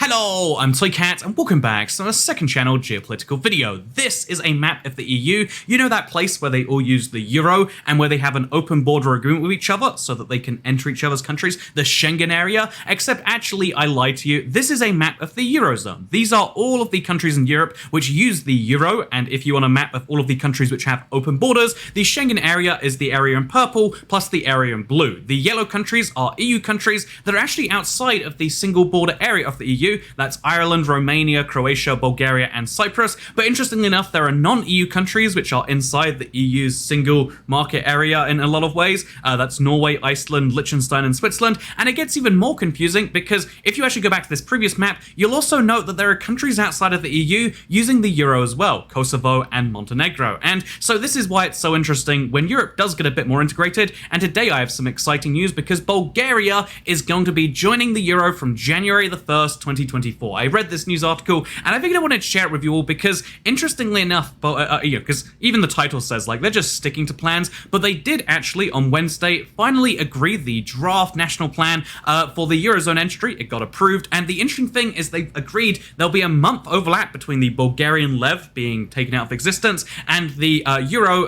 Hello, I'm Toycat and welcome back to our second channel geopolitical video. This is a map of the EU. You know that place where they all use the euro and where they have an open border agreement with each other so that they can enter each other's countries, the Schengen area? Except actually, I lied to you, this is a map of the Eurozone. These are all of the countries in Europe which use the euro, and if you want a map of all of the countries which have open borders, the Schengen area is the area in purple plus the area in blue. The yellow countries are EU countries that are actually outside of the single border area of the EU. That's Ireland, Romania, Croatia, Bulgaria, and Cyprus. But interestingly enough, there are non-EU countries which are inside the EU's single market area in a lot of ways. That's Norway, Iceland, Liechtenstein, and Switzerland. And it gets even more confusing because if you actually go back to this previous map, you'll also note that there are countries outside of the EU using the euro as well, Kosovo and Montenegro. And so this is why it's so interesting when Europe does get a bit more integrated. And today I have some exciting news because Bulgaria is going to be joining the euro from January the 1st, 2024. I read this news article and I figured I wanted to share it with you all because interestingly enough, because even the title says like they're just sticking to plans, but they did actually on Wednesday finally agree the draft national plan for the Eurozone entry. It got approved, and the interesting thing is they've agreed there'll be a month overlap between the Bulgarian lev being taken out of existence and the euro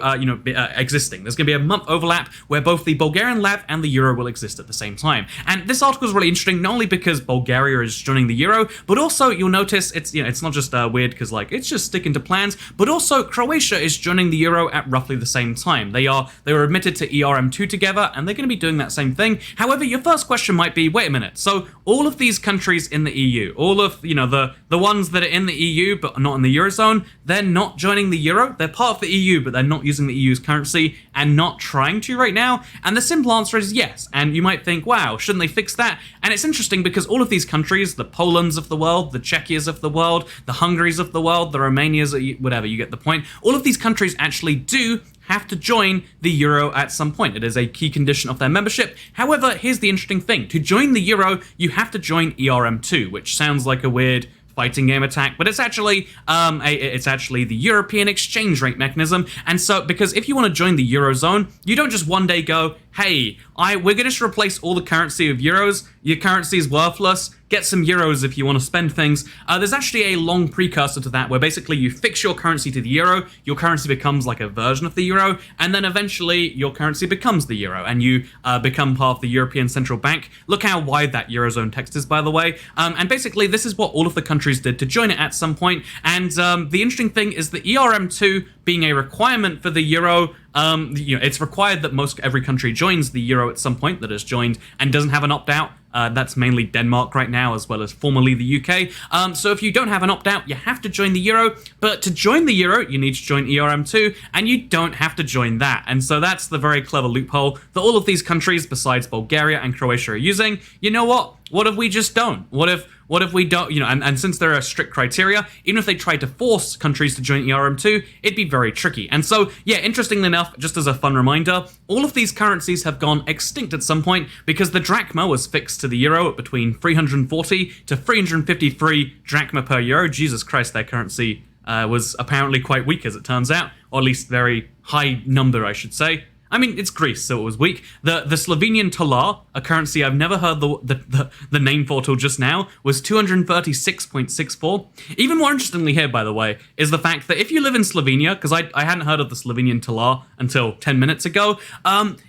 existing. There's going to be a month overlap where both the Bulgarian lev and the euro will exist at the same time. And this article is really interesting not only because Bulgaria is joining the euro, but also you'll notice it's not just weird because like it's just sticking to plans, but also Croatia is joining the euro at roughly the same time. They were admitted to ERM II together, and they're going to be doing that same thing. However, your first question might be, wait a minute, so all of these countries in the EU, all of the ones that are in the EU but not in the Eurozone, they're not joining the euro. They're part of the EU, but they're not using the EU's currency and not trying to right now. And the simple answer is yes. And you might think, wow, shouldn't they fix that? And it's interesting because all of these countries, the Polands of the world, the Czechias of the world, the Hungaries of the world, the Romanias, whatever, you get the point. All of these countries actually do have to join the euro at some point. It is a key condition of their membership. However, here's the interesting thing. To join the euro, you have to join ERM II, which sounds like a weird fighting game attack, but it's actually the European exchange rate mechanism. And so, because if you want to join the Eurozone, you don't just one day go, hey, we're going to replace all the currency of euros. Your currency is worthless. Get some euros if you want to spend things. There's actually a long precursor to that where basically you fix your currency to the euro, your currency becomes like a version of the euro, and then eventually your currency becomes the euro and you become part of the European Central Bank. Look how wide that Eurozone text is, by the way. And basically this is what all of the countries did to join it at some point. And the interesting thing is the ERM II being a requirement for the euro, it's required that every country joins the euro at some point that has joined and doesn't have an opt-out. That's mainly Denmark right now, as well as formerly the UK. So if you don't have an opt-out, you have to join the euro. But to join the euro, you need to join ERM II, and you don't have to join that. And so that's the very clever loophole that all of these countries, besides Bulgaria and Croatia, are using. You know what? What if we just don't? What if we don't, and since there are strict criteria, even if they tried to force countries to join ERM II, it'd be very tricky. And so, yeah, interestingly enough, just as a fun reminder, all of these currencies have gone extinct at some point because the drachma was fixed to the euro at between 340 to 353 drachma per euro. Jesus Christ, their currency was apparently quite weak, as it turns out, or at least very high number, I should say. I mean, it's Greece, so it was weak. The Slovenian tolar, a currency I've never heard the name for till just now, was 236.64. Even more interestingly here, by the way, is the fact that if you live in Slovenia, because I hadn't heard of the Slovenian tolar until 10 minutes ago,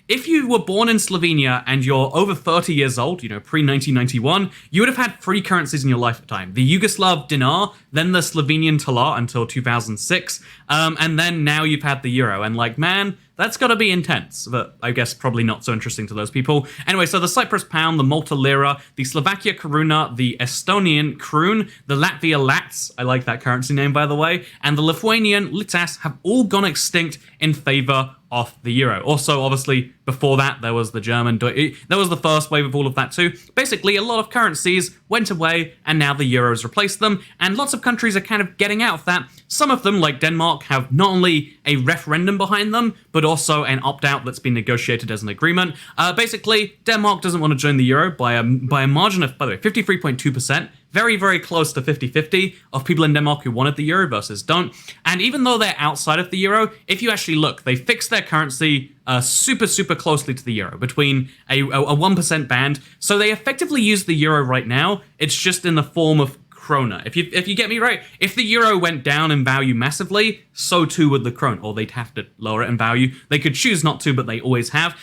if you were born in Slovenia and you're over 30 years old, pre-1991, you would have had three currencies in your lifetime. The Yugoslav dinar, then the Slovenian tolar until 2006, and then now you've had the euro. And like, man, that's got to be intense, but I guess probably not so interesting to those people. Anyway, so the Cyprus pound, the Malta lira, the Slovakia koruna, the Estonian kroon, the Latvia lats, I like that currency name by the way, and the Lithuanian litas have all gone extinct in favor of the euro. Also, obviously, before that, there was the German, there was the first wave of all of that too. Basically, a lot of currencies went away, and now the euros replaced them, and lots of countries are kind of getting out of that. Some of them, like Denmark, have not only a referendum behind them, but also an opt-out that's been negotiated as an agreement. Basically, Denmark doesn't want to join the euro by a margin of, by the way, 53.2%, very, very close to 50-50 of people in Denmark who wanted the euro versus don't. And even though they're outside of the euro, if you actually look, they fixed their currency super, super closely to the euro, between a 1% band. So they effectively use the euro right now. It's just in the form of krona. If you get me right, if the euro went down in value massively, so too would the krona, or they'd have to lower it in value. They could choose not to, but they always have.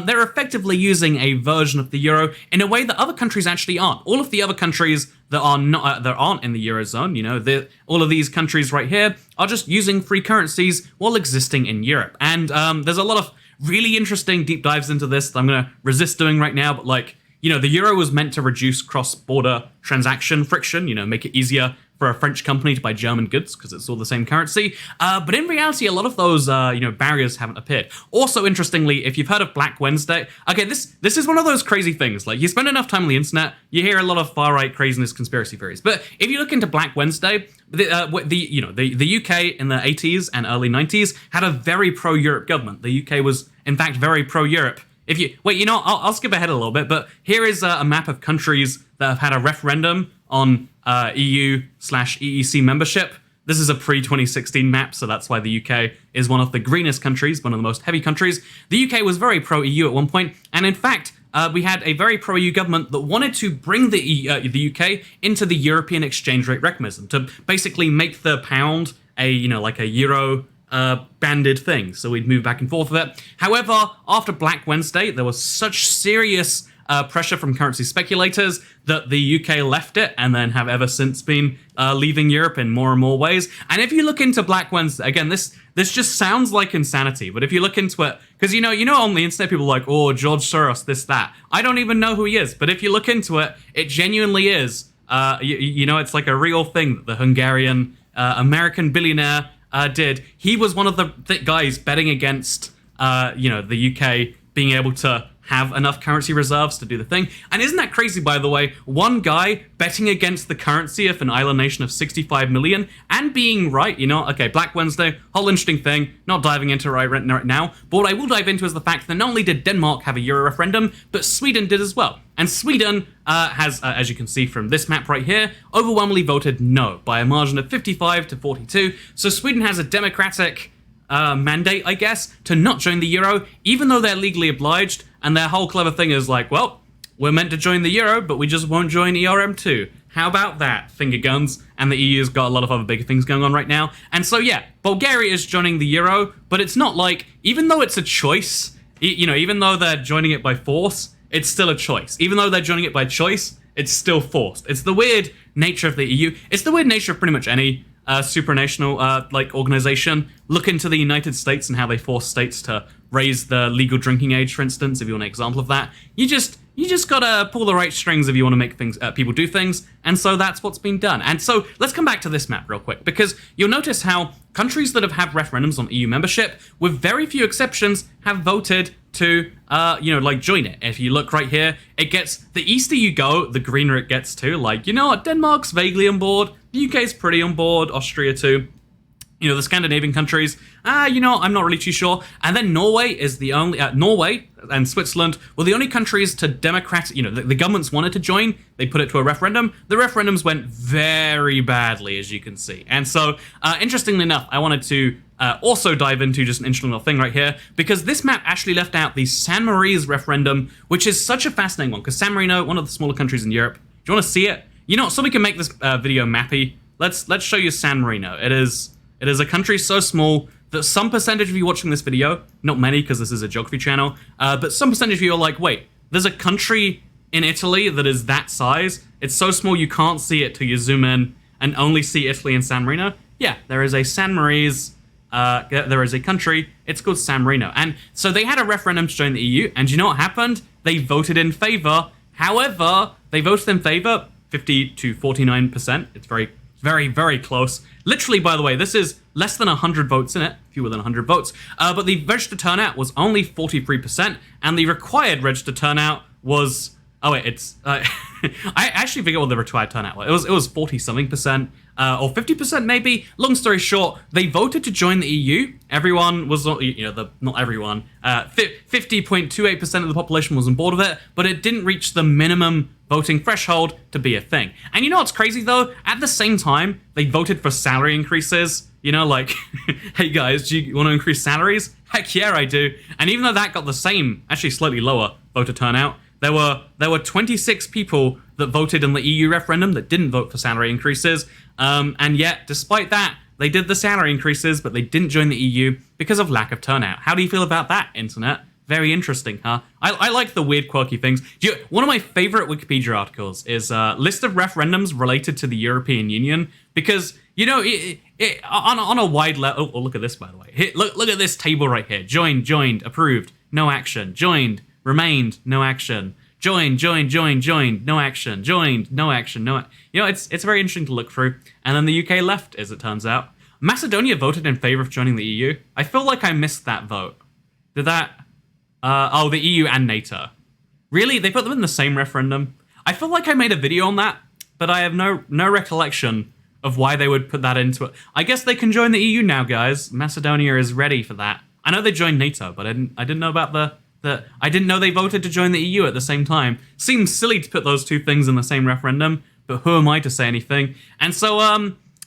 They're effectively using a version of the euro in a way that other countries actually aren't. All of the other countries that are not that aren't in the Eurozone, you know, all of these countries right here are just using free currencies while existing in Europe. And there's a lot of really interesting deep dives into this that I'm going to resist doing right now, but like, you know, the euro was meant to reduce cross-border transaction friction, you know, make it easier for a French company to buy German goods because it's all the same currency. But in reality, a lot of those, barriers haven't appeared. Also, interestingly, if you've heard of Black Wednesday, okay, this is one of those crazy things. Like, you spend enough time on the internet, you hear a lot of far-right craziness, conspiracy theories. But if you look into Black Wednesday, the UK in the 80s and early 90s had a very pro-Europe government. The UK was, in fact, very pro-Europe. If you wait, you know, I'll skip ahead a little bit, but here is a map of countries that have had a referendum on EU/EEC membership. This is a pre-2016 map, so that's why the UK is one of the greenest countries, one of the most heavy countries. The UK was very pro-EU at one point, and in fact, we had a very pro-EU government that wanted to bring the UK into the European exchange rate mechanism to basically make the pound a euro banded thing, so we'd move back and forth with it. However, after Black Wednesday, there was such serious pressure from currency speculators that the UK left it and then have ever since been leaving Europe in more and more ways. And if you look into Black Wednesday, again, this just sounds like insanity, but if you look into it, because you know on the internet people are like, oh, George Soros, this, that. I don't even know who he is, but if you look into it, it genuinely is, it's like a real thing that the Hungarian American billionaire did. He was one of the guys betting against, the UK being able to have enough currency reserves to do the thing. And isn't that crazy, by the way? One guy betting against the currency of an island nation of 65 million and being right, okay, Black Wednesday, whole interesting thing, not diving into right now, but what I will dive into is the fact that not only did Denmark have a Euro referendum, but Sweden did as well. And Sweden has, as you can see from this map right here, overwhelmingly voted no by a margin of 55 to 42. So Sweden has a democratic mandate, I guess, to not join the euro, even though they're legally obliged. And their whole clever thing is like, well, we're meant to join the euro, but we just won't join ERM II. How about that, finger guns? And the EU's got a lot of other bigger things going on right now. And so, yeah, Bulgaria is joining the euro, but it's not like, even though it's a choice, even though they're joining it by force, it's still a choice. Even though they're joining it by choice, it's still forced. It's the weird nature of the EU. It's the weird nature of pretty much any supranational organization. Look into the United States and how they force states to raise the legal drinking age, for instance, if you want an example of that. You just gotta pull the right strings if you want to make things people do things, and so that's what's been done. And so let's come back to this map real quick, because you'll notice how countries that have had referendums on EU membership, with very few exceptions, have voted to join it. If you look right here, it gets, the easter you go, the greener it gets too. Like, Denmark's vaguely on board, the UK's pretty on board, Austria too. The Scandinavian countries, I'm not really too sure. And then Norway is the only, Norway and Switzerland were the only countries to democratic, the governments wanted to join, they put it to a referendum. The referendums went very badly, as you can see. And so, interestingly enough, I wanted to also dive into just an interesting little thing right here, because this map actually left out the San Marino's referendum, which is such a fascinating one, because San Marino, one of the smaller countries in Europe, do you want to see it? So we can make this video mappy. Let's show you San Marino. It is a country so small that some percentage of you watching this video, not many because this is a geography channel, but some percentage of you are like, wait, there's a country in Italy that is that size? It's so small you can't see it till you zoom in and only see Italy and San Marino? Yeah, there is a San Marino's, there is a country, it's called San Marino. And so they had a referendum to join the EU, and you know what happened? They voted in favor. However, they voted in favor 50 to 49%. It's very, very, very close. Literally, by the way, this is less than 100 votes in it, fewer than 100 votes, but the registered turnout was only 43%, and the required registered turnout was Oh wait, it's I actually forget what the required turnout was. It was 40 something percent or 50% maybe. Long story short, they voted to join the EU. Everyone was not, not everyone. 50.28% of the population was on board with it, but it didn't reach the minimum voting threshold to be a thing. And you know what's crazy though? At the same time, they voted for salary increases. You know, like, hey guys, do you want to increase salaries? Heck yeah, I do. And even though that got the same, actually slightly lower voter turnout, there were 26 people that voted in the EU referendum that didn't vote for salary increases, and yet, despite that, they did the salary increases, but they didn't join the EU because of lack of turnout. How do you feel about that, internet? Very interesting, huh? I like the weird, quirky things. One of my favorite Wikipedia articles is a list of referendums related to the European Union, because, you know, on a wide level... Oh, look at this, by the way. Look at this table right here. Joined, approved, no action. Joined, remained, no action. Joined, no action. Joined, no action, no... You know, it's very interesting to look through. And then the UK left, as it turns out. Macedonia voted in favor of joining the EU. I feel like I missed that vote. Did that... oh, the EU and NATO. Really? They put them in the same referendum? I feel like I made a video on that, but I have no recollection of why they would put that into it. I guess they can join the EU now, guys. Macedonia is ready for that. I know they joined NATO, but I didn't know about I didn't know they voted to join the EU at the same time. Seems silly to put those two things in the same referendum, but who am I to say anything? And so,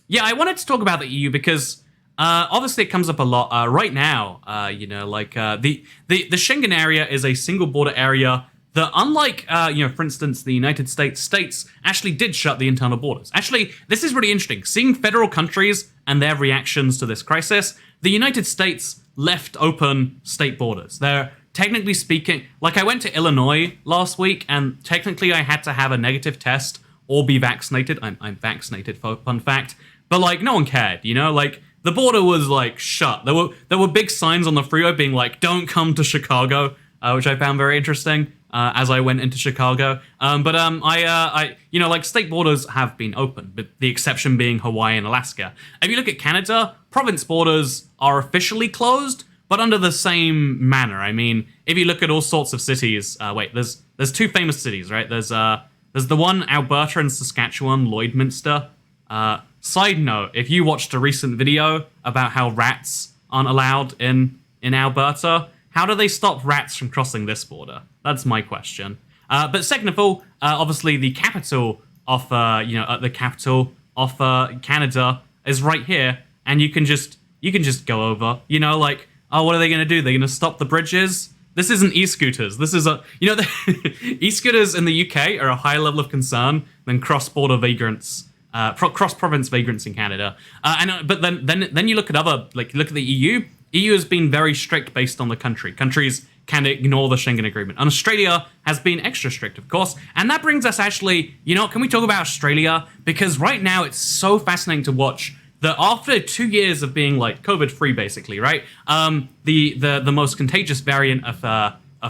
yeah, I wanted to talk about the EU because obviously it comes up a lot right now. You know, like the Schengen area is a single border area that, unlike, you know, for instance, the United States actually did shut the internal borders. Actually, this is really interesting. Seeing federal countries and their reactions to this crisis, the United States left open state borders. They're technically speaking, like I went to Illinois last week, and technically I had to have a negative test or be vaccinated. I'm vaccinated, fun fact. But like, no one cared, you know? Like, the border was like shut. There were big signs on the freeway being like, "Don't come to Chicago," which I found very interesting. As I went into Chicago. I you know, like, state borders have been open, but the exception being Hawaii and Alaska. If you look at Canada, province borders are officially closed, but under the same manner. I mean, if you look at all sorts of cities, there's two famous cities, right? There's the one, Alberta and Saskatchewan, Lloydminster. Side note, if you watched a recent video about how rats aren't allowed in Alberta, how do they stop rats from crossing this border? That's my question. But second of all, obviously the capital of Canada is right here, and you can just go over. You know, like, oh, what are they going to do? They're going to stop the bridges? This isn't e-scooters. This is e-scooters in the UK are a higher level of concern than cross-border vagrants. Cross-province vagrants in Canada, but then you look at look at the EU. EU has been very strict based on the country. Countries can ignore the Schengen Agreement, and Australia has been extra strict, of course. And that brings us actually, you know, can we talk about Australia? Because right now it's so fascinating to watch that after 2 years of being like COVID-free, basically, right? The most contagious variant of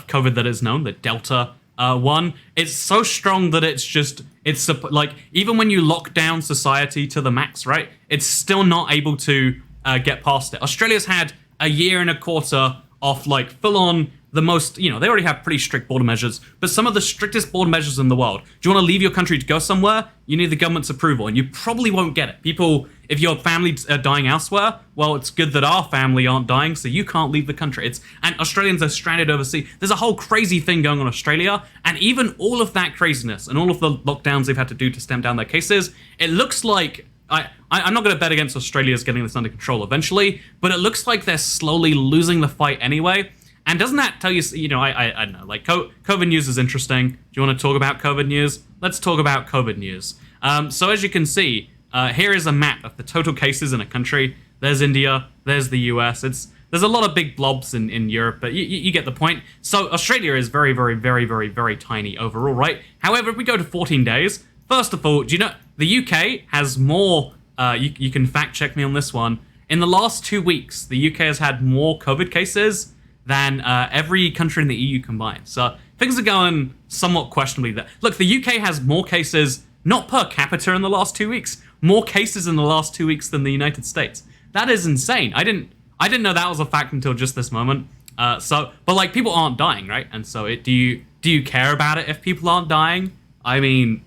COVID that is known, the Delta one, it's so strong that it's like, even when you lock down society to the max, right, it's still not able to get past it. Australia's had a year and a quarter of like full-on, the most, you know, they already have pretty strict border measures, but some of the strictest border measures in the world. Do you want to leave your country to go somewhere? You need the government's approval, and you probably won't get it. People, if your family's dying elsewhere, well, it's good that our family aren't dying, so you can't leave the country. And Australians are stranded overseas. There's a whole crazy thing going on in Australia, and even all of that craziness and all of the lockdowns they've had to do to stamp down their cases, it looks like, I'm not going to bet against Australia's getting this under control eventually, but it looks like they're slowly losing the fight anyway. And doesn't that tell you, you know, I don't know, like, COVID news is interesting. Do you want to talk about COVID news? Let's talk about COVID news. So as you can see, here is a map of the total cases in a country. There's India, there's the US. There's a lot of big blobs in Europe, but you get the point. So Australia is very, very, very, very, very tiny overall, right? However, if we go to 14 days, first of all, do you know, the UK has more, you can fact check me on this one. In the last 2 weeks, the UK has had more COVID cases than every country in the EU combined. So things are going somewhat questionably there. Look, the UK has more cases, not per capita in the last 2 weeks, more cases in the last 2 weeks than the United States. That is insane. I didn't know that was a fact until just this moment. But like, people aren't dying, right? And so do do you care about it if people aren't dying? I mean,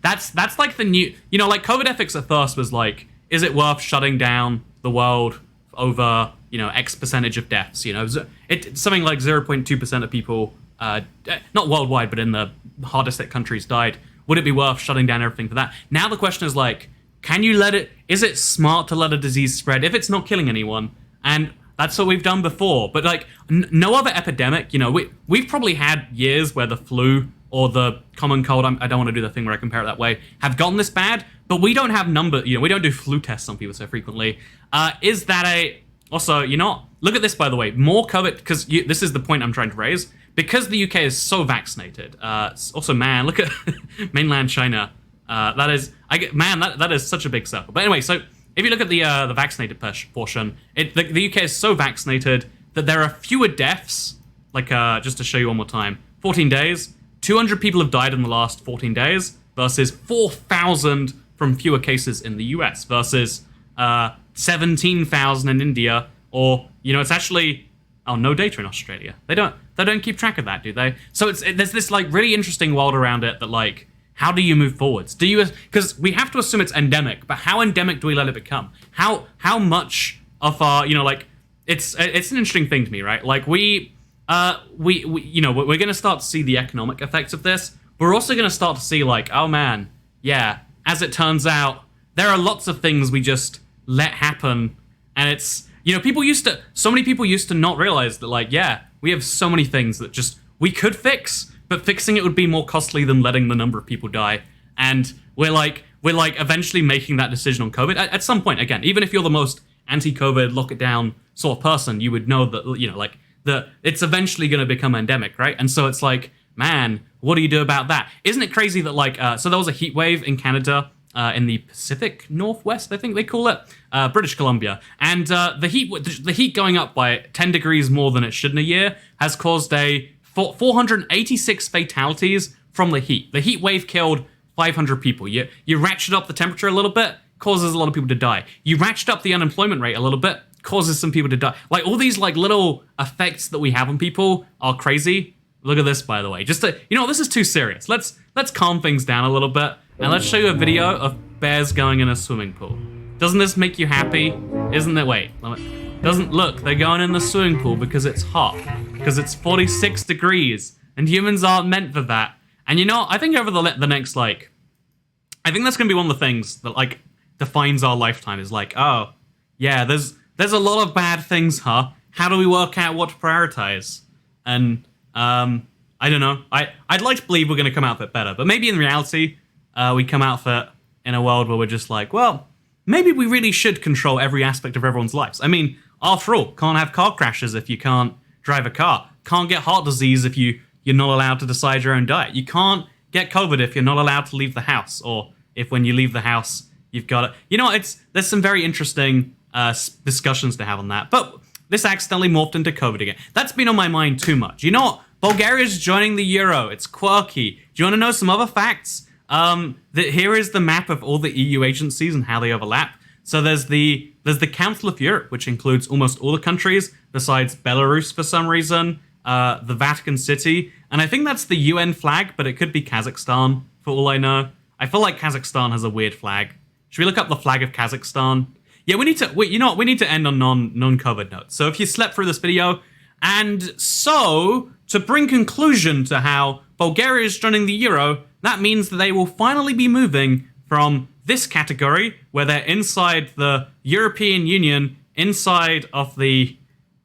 that's like the new, like COVID ethics at first was like, is it worth shutting down the world over, X percentage of deaths? It's something like 0.2% of people, not worldwide, but in the hardest hit countries died. Would it be worth shutting down everything for that? Now the question is like, is it smart to let a disease spread if it's not killing anyone? And that's what we've done before. But like no other epidemic, we've probably had years where the flu or the common cold, I don't want to do the thing where I compare it that way, have gotten this bad, but we don't have we don't do flu tests on people so frequently. Is that also, look at this, by the way, more COVID, because this is the point I'm trying to raise, because the UK is so vaccinated. Also, man, look at mainland China. That is such a big circle. But anyway, so if you look at the vaccinated portion, the UK is so vaccinated that there are fewer deaths, like just to show you one more time, 14 days, 200 people have died in the last 14 days versus 4,000 from fewer cases in the US versus 17,000 in India, or, it's actually, no data in Australia. They don't keep track of that, do they? So there's this like really interesting world around it that like, how do you move forwards? Because we have to assume it's endemic, but how endemic do we let it become? How much of our, it's an interesting thing to me, right? Like we're going to start to see the economic effects of this. We're also going to start to see like, oh man, yeah, as it turns out, there are lots of things we just let happen. And it's, so many people used to not realize that like, yeah, we have so many things that just we could fix, but fixing it would be more costly than letting the number of people die. And we're eventually making that decision on COVID. At some point, again, even if you're the most anti-COVID, lock it down sort of person, you would know that, it's eventually going to become endemic, right? And so it's like, man, what do you do about that? Isn't it crazy that so there was a heat wave in Canada, in the Pacific Northwest, I think they call it, British Columbia. And the heat going up by 10 degrees more than it should in a year has caused 486 fatalities from the heat. The heat wave killed 500 people. You ratchet up the temperature a little bit, causes a lot of people to die. You ratchet up the unemployment rate a little bit, causes some people to die. Like all these like little effects that we have on people are crazy. Look at this, by the way. Just to, this is too serious. Let's calm things down a little bit, and let's show you a video of bears going in a swimming pool. Doesn't this make you happy? Isn't it? Wait. Look, they're going in the swimming pool because it's hot. Because it's 46 degrees, and humans aren't meant for that. And I think over the next, I think that's going to be one of the things that, defines our lifetime, is like, oh, yeah, there's a lot of bad things, huh? How do we work out what to prioritize? And, I don't know. I'd like to believe we're going to come out of it better, but maybe in reality, we come out of it in a world where we're just like, well, maybe we really should control every aspect of everyone's lives. I mean, after all, can't have car crashes if you can't drive a car. Can't get heart disease if you're not allowed to decide your own diet. You can't get COVID if you're not allowed to leave the house, or if when you leave the house, you've got it. There's some very interesting discussions to have on that. But this accidentally morphed into COVID again. That's been on my mind too much. You know what? Bulgaria's joining the Euro. It's quirky. Do you want to know some other facts? Here is the map of all the EU agencies and how they overlap. So there's the Council of Europe, which includes almost all the countries, besides Belarus for some reason, the Vatican City, and I think that's the UN flag, but it could be Kazakhstan, for all I know. I feel like Kazakhstan has a weird flag. Should we look up the flag of Kazakhstan? Yeah, we need to end on non-COVID notes. So if you slept through this video, and so, to bring conclusion to how Bulgaria is joining the Euro, that means that they will finally be moving from this category, where they're inside the European Union, inside of the,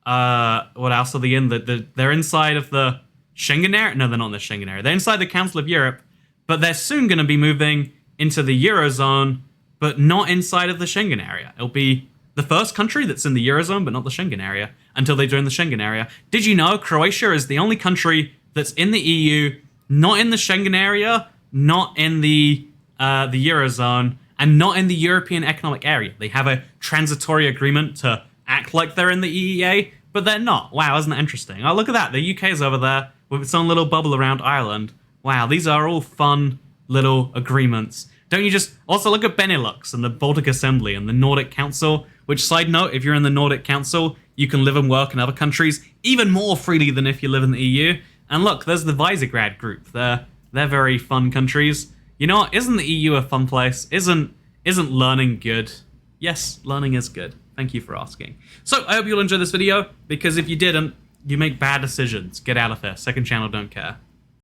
what else are they in? They're inside of the Schengen area? No, they're not in the Schengen area. They're inside the Council of Europe, but they're soon going to be moving into the Eurozone, but not inside of the Schengen area. It'll be the first country that's in the Eurozone, but not the Schengen area, until they join the Schengen area. Did you know Croatia is the only country that's in the EU, not in the Schengen area, not in the Eurozone, and not in the European Economic Area? They have a transitory agreement to act like they're in the EEA, but they're not. Wow, isn't that interesting? Oh, look at that. The UK is over there with its own little bubble around Ireland. Wow, these are all fun little agreements. Don't you just... Also, look at Benelux and the Baltic Assembly and the Nordic Council, which, side note, if you're in the Nordic Council, you can live and work in other countries even more freely than if you live in the EU. And look, there's the Visegrad group. They're very fun countries. You know what? Isn't the EU a fun place? Isn't learning good? Yes, learning is good. Thank you for asking. So I hope you'll enjoy this video, because if you didn't, you make bad decisions. Get out of here. Second channel don't care.